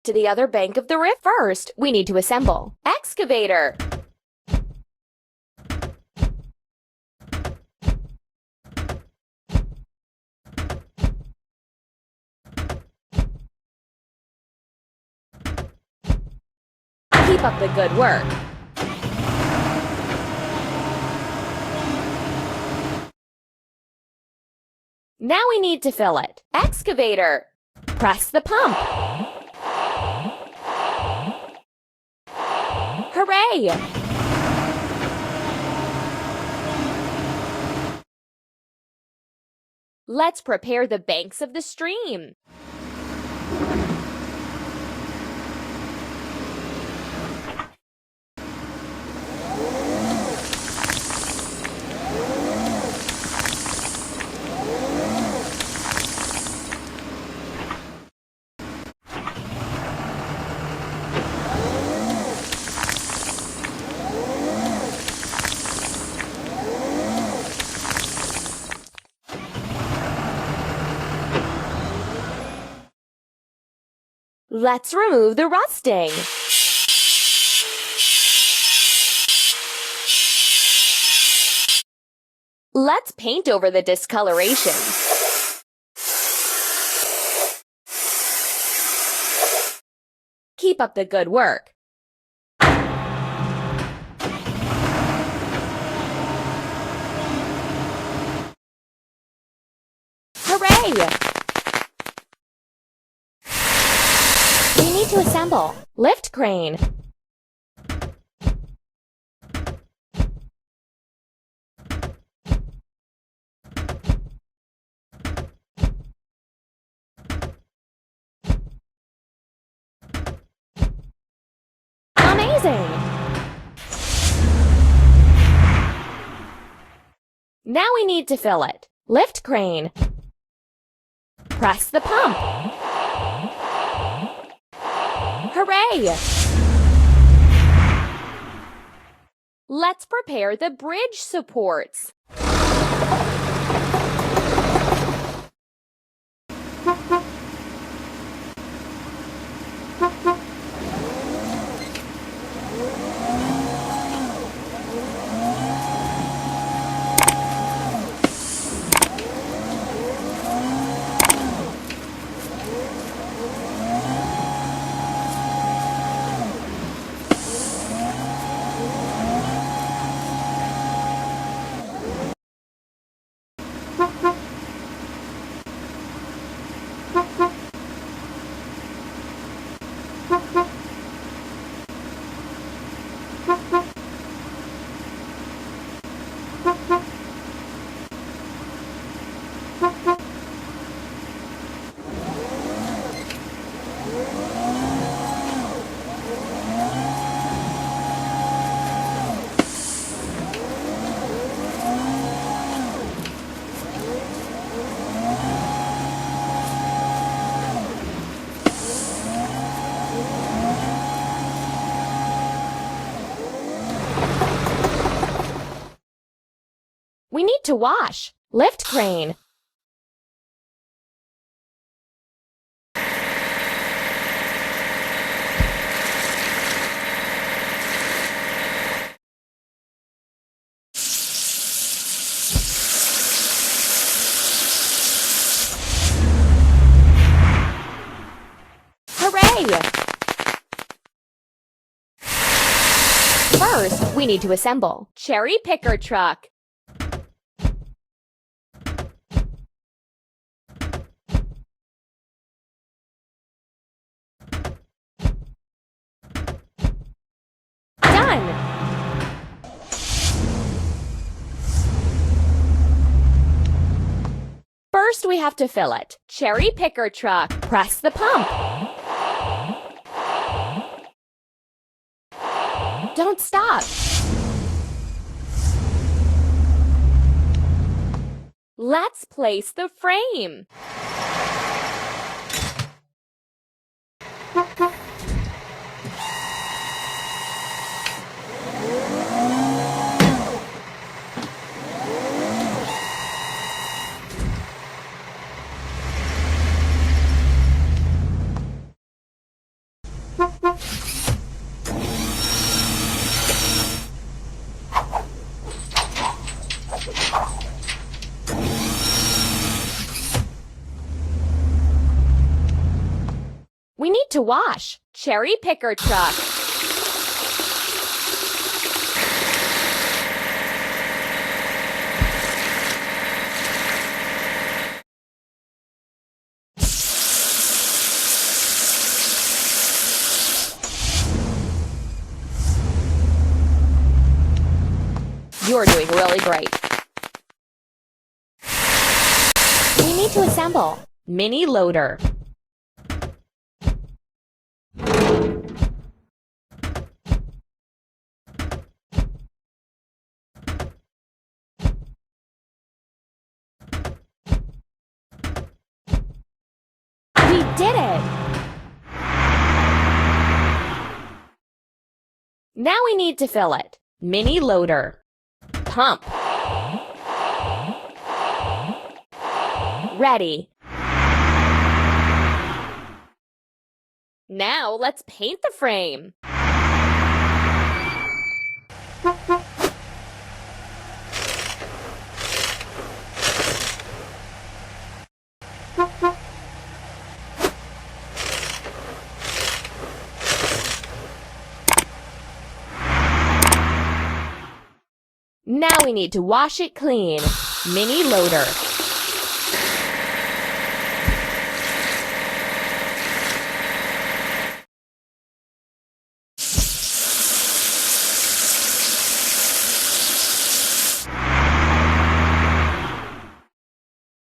to the other bank of the river. First, we need to assemble. Excavator. Keep up the good work. Now we need to fill it. Excavator. Press the pump. Hooray! Let's prepare the banks of the stream. Let's remove the rusting. Let's paint over the discoloration. Keep up the good work. Hooray! We need to assemble. Lift crane. Amazing! Now we need to fill it. Lift crane. Press the pump. Hooray! Let's prepare the bridge supports. We need to wash. Lift crane. Hooray! First, we need to assemble. Cherry picker truck. Done! First, we have to fill it. Cherry picker truck. Press the pump. Don't stop. Let's place the frame. We need to wash. Cherry picker truck. You're doing really great. We need to assemble. Mini loader. We did it! Now we need to fill it. Mini loader. Pump. Ready. Now let's paint the frame. Now we need to wash it clean. Mini loader.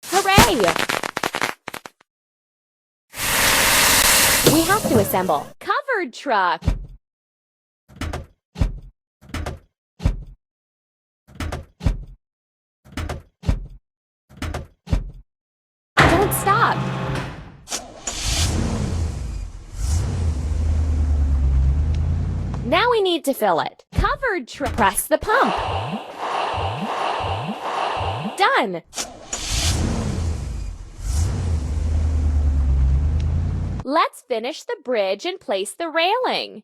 Hooray! We have to assemble. Covered truck. Don't stop. Now we need to fill it. Covered truck. Press the pump. Done. Let's finish the bridge and place the railing.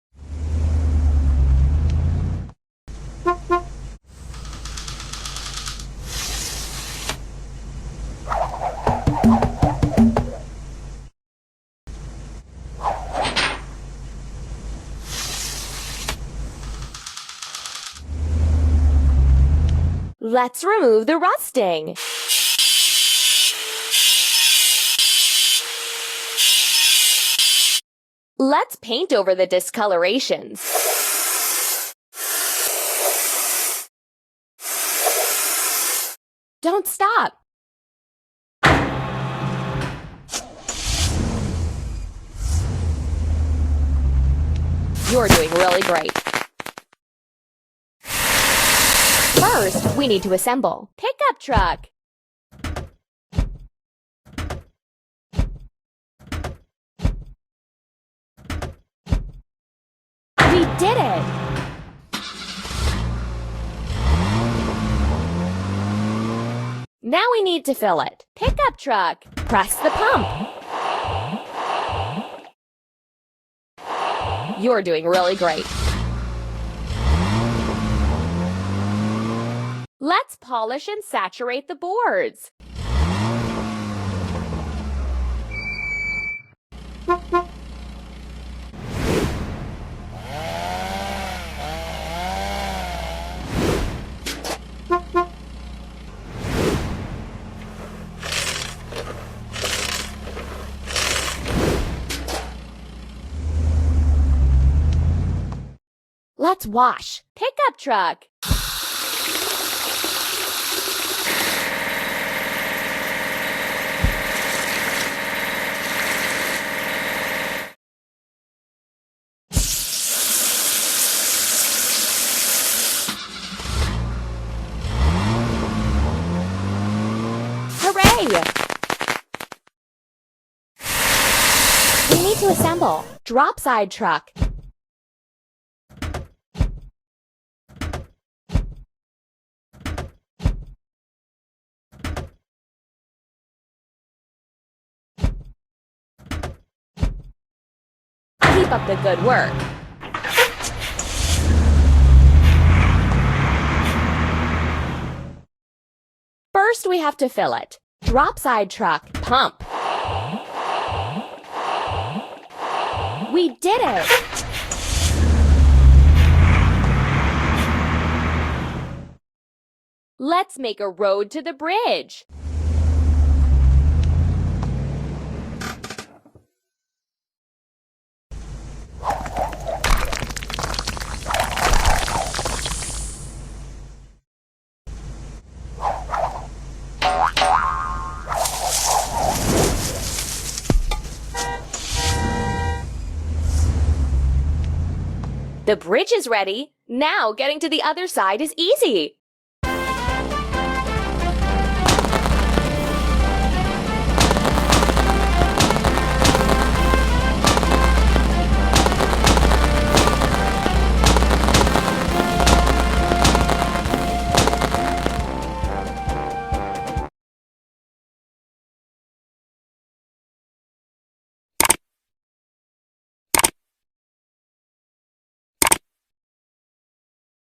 Let's remove the rusting. Let's paint over the discolorations. Don't stop. You're doing really great. First, we need to assemble. Pickup truck. We did it! Now we need to fill it. Pickup truck. Press the pump. You're doing really great. Let's polish and saturate the boards. Let's wash. Pickup truck. Hooray! We need to assemble. Drop side truck. Keep up the good work. First, we have to fill it. Drop side truck, pump. We did it! Let's make a road to the bridge. The bridge is ready. Now getting to the other side is easy.